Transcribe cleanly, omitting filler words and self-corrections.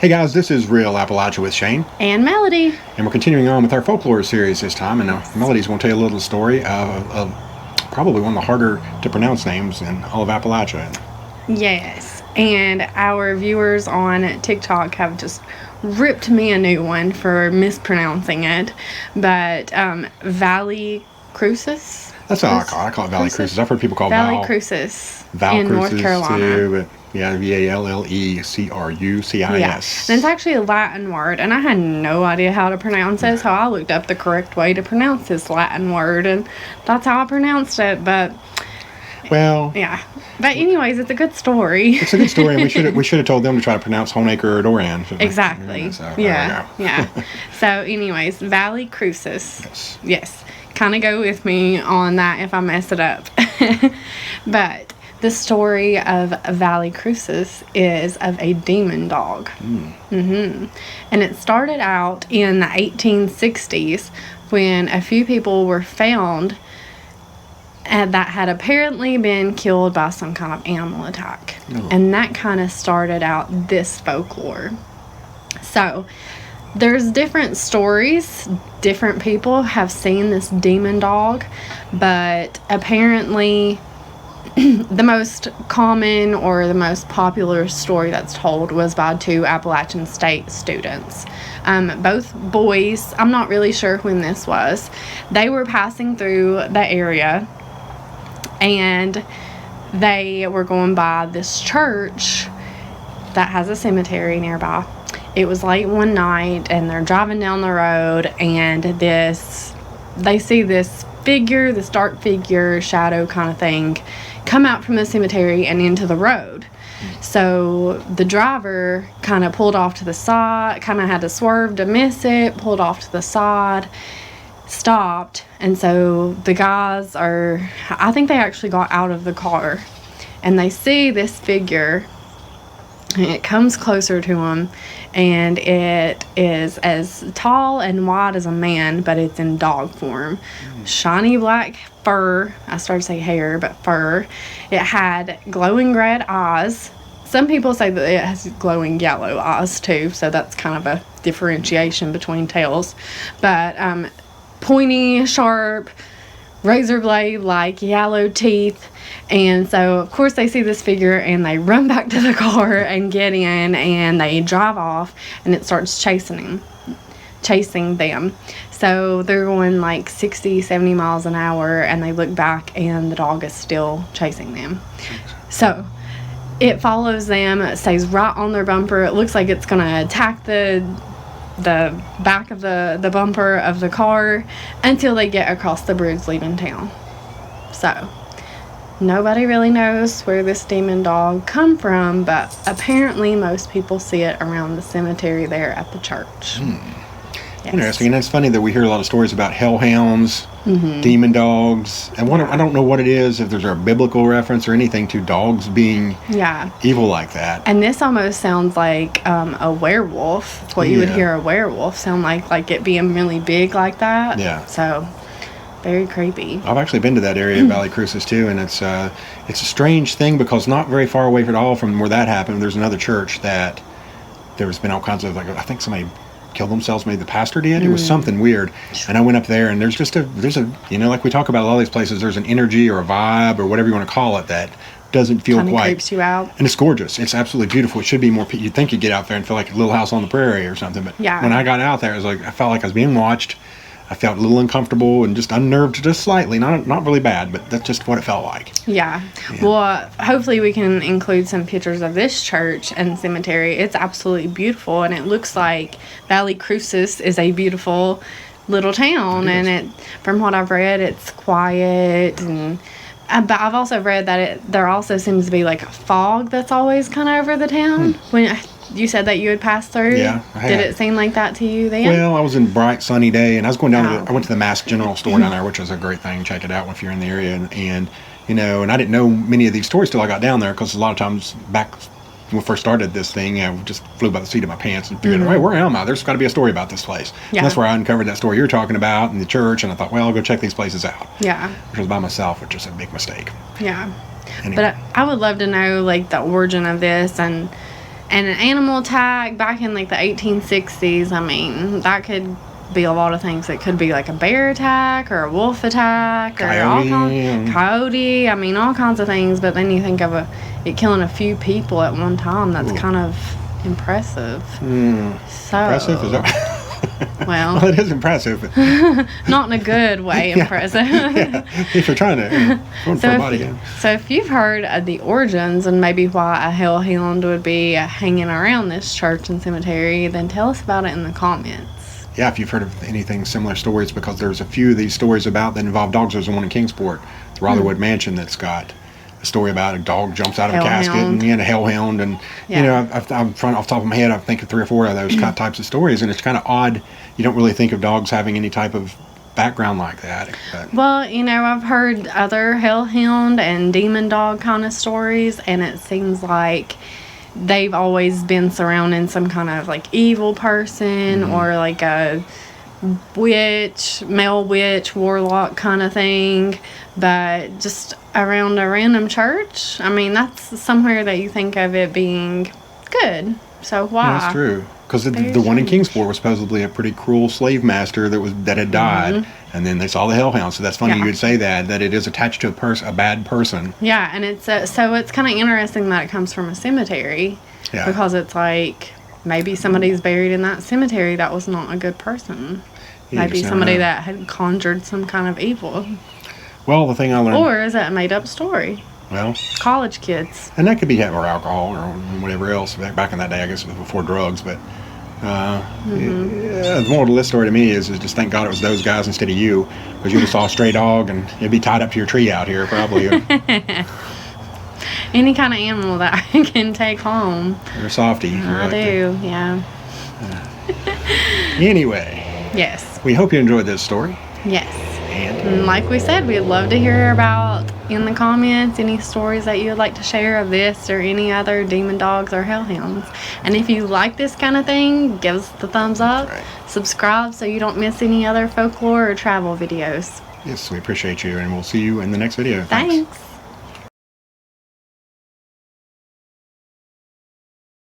Hey guys, this is Real Appalachia with Shane. And Melody. And we're continuing on with our folklore series this time. And Melody's going to tell you a little story of probably one of the harder to pronounce names in all of Appalachia. Yes. And our viewers on TikTok have just ripped me a new one for mispronouncing it. But Valle Crucis? That's how I call it, Valle Crucis. I've heard people call Valle Crucis in North Carolina. Too, but yeah, Vallecrucis. Yeah, and it's actually a Latin word, and I had no idea how to pronounce it, so I looked up the correct way to pronounce this Latin word, and that's how I pronounced it. But well, yeah. But anyways, it's a good story. It's a good story, and we should have told them to try to pronounce Honaker or Doran. Exactly. So, yeah. So, anyways, Valle Crucis. Yes. Kind of go with me on that if I mess it up. But the story of Valle Crucis is of a demon dog. And it started out in the 1860s when a few people were found that had apparently been killed by some kind of animal attack. And that kind of started out this folklore. So there's different stories. Different people have seen this demon dog, but apparently the most common or the most popular story that's told was by two Appalachian State students. Both boys, I'm not really sure when this was. They were passing through the area and they were going by this church that has a cemetery nearby. It was late one night and they're driving down the road and they see this figure, this dark figure, shadow kind of thing, come out from the cemetery and into the road. So the driver kind of pulled off to the side, kind of had to swerve to miss it, pulled off to the side, stopped, and so the guys I think they actually got out of the car and they see this figure. It comes closer to him, and it is as tall and wide as a man, but it's in dog form. Shiny black fur. I started to say hair, but fur. It had glowing red eyes. Some people say that it has glowing yellow eyes too, so that's kind of a differentiation between tails. But pointy, sharp, razor blade like yellow teeth. And so, of course, they see this figure and they run back to the car and get in and they drive off and it starts chasing them. So they're going like 60, 70 miles an hour and they look back and the dog is still chasing them. So it follows them, it stays right on their bumper. It looks like it's going to attack the back of the bumper of the car until they get across the bridge leaving town. So nobody really knows where this demon dog come from, but apparently most people see it around the cemetery there at the church. Yes. Interesting. And it's funny that we hear a lot of stories about hellhounds, demon dogs, and I don't know what it is, if there's a biblical reference or anything to dogs being evil like that. And this almost sounds like a werewolf. It's what you would hear a werewolf sound like it being really big like that. Yeah. So very creepy. I've actually been to that area of Valle Crucis too, and it's a strange thing because not very far away at all from where that happened, there's another church that there's been all kinds of, like, I think somebody killed themselves, maybe the pastor did. It was something weird. And I went up there and there's a like we talk about a lot of these places, there's an energy or a vibe or whatever you want to call it that doesn't feel kind of quite creeps you out. And it's gorgeous. It's absolutely beautiful. It should be more. You'd think you'd get out there and feel like a Little House on the Prairie or something. But when I got out there, it was like I felt like I was being watched. I felt a little uncomfortable and just unnerved just slightly. Not really bad, but that's just what it felt like. Yeah. Well, hopefully we can include some pictures of this church and cemetery. It's absolutely beautiful, and it looks like Valle Crucis is a beautiful little town. And from what I've read, it's quiet. And but I've also read that there also seems to be like a fog that's always kind of over the town. When you said that you had passed through? Yeah, I had. Did it seem like that to you then? Well, I was in bright, sunny day, and I was going down I went to the Mask General Store down there, which is a great thing. Check it out if you're in the area. And I didn't know many of these stories till I got down there, because a lot of times back when we first started this thing, I just flew by the seat of my pants and figured, hey, where am I? There's got to be a story about this place. Yeah. And that's where I uncovered that story you're talking about in the church, and I thought, well, I'll go check these places out. Yeah. Which was by myself, which was a big mistake. Yeah. Anyway. But I would love to know, like, the origin of this and And an animal attack back in like the 1860s, I mean, that could be a lot of things. It could be like a bear attack or a wolf attack or coyote. I mean, all kinds of things. But then you think of it killing a few people at one time. That's kind of impressive. So impressive? Is that? Well, it is impressive. But not in a good way impressive. If you're trying to So if you've heard of the origins and maybe why a hellhound would be hanging around this church and cemetery, then tell us about it in the comments. Yeah, if you've heard of anything similar stories, because there's a few of these stories about that involve dogs. There's one in Kingsport, the Rotherwood Mansion, that's got a story about a dog jumps out of a casket and a hellhound, and you know, I'm trying off the top of my head, I think of 3 or 4 of those types of stories, and it's kind of odd. You don't really think of dogs having any type of background like that. But. Well, you know, I've heard other hellhound and demon dog kind of stories, and it seems like they've always been surrounding some kind of like evil person or like a witch, male witch, warlock kind of thing, but just around a random church. I mean, that's somewhere that you think of it being good. So why? Yeah, that's true. Because the one in Kingsport was supposedly a pretty cruel slave master that had died, and then they saw the hellhound. So that's funny you would say that it is attached to a bad person. Yeah, and it's so it's kind of interesting that it comes from a cemetery, because it's like maybe somebody's buried in that cemetery that was not a good person. Maybe somebody that had conjured some kind of evil. Well, the thing I learned... Or is that a made-up story? Well... College kids. And that could be or alcohol or whatever else. Back in that day, I guess it was before drugs. But the moral of this story to me is just thank God it was those guys instead of you. Because you just saw a stray dog and it'd be tied up to your tree out here probably. Any kind of animal that I can take home. You're a softie. I do, yeah. Anyway... Yes. We hope you enjoyed this story. Yes. And like we said, we'd love to hear about in the comments any stories that you would like to share of this or any other demon dogs or hellhounds. And if you like this kind of thing, give us the thumbs up. Right. Subscribe so you don't miss any other folklore or travel videos. Yes, we appreciate you, and we'll see you in the next video. Thanks.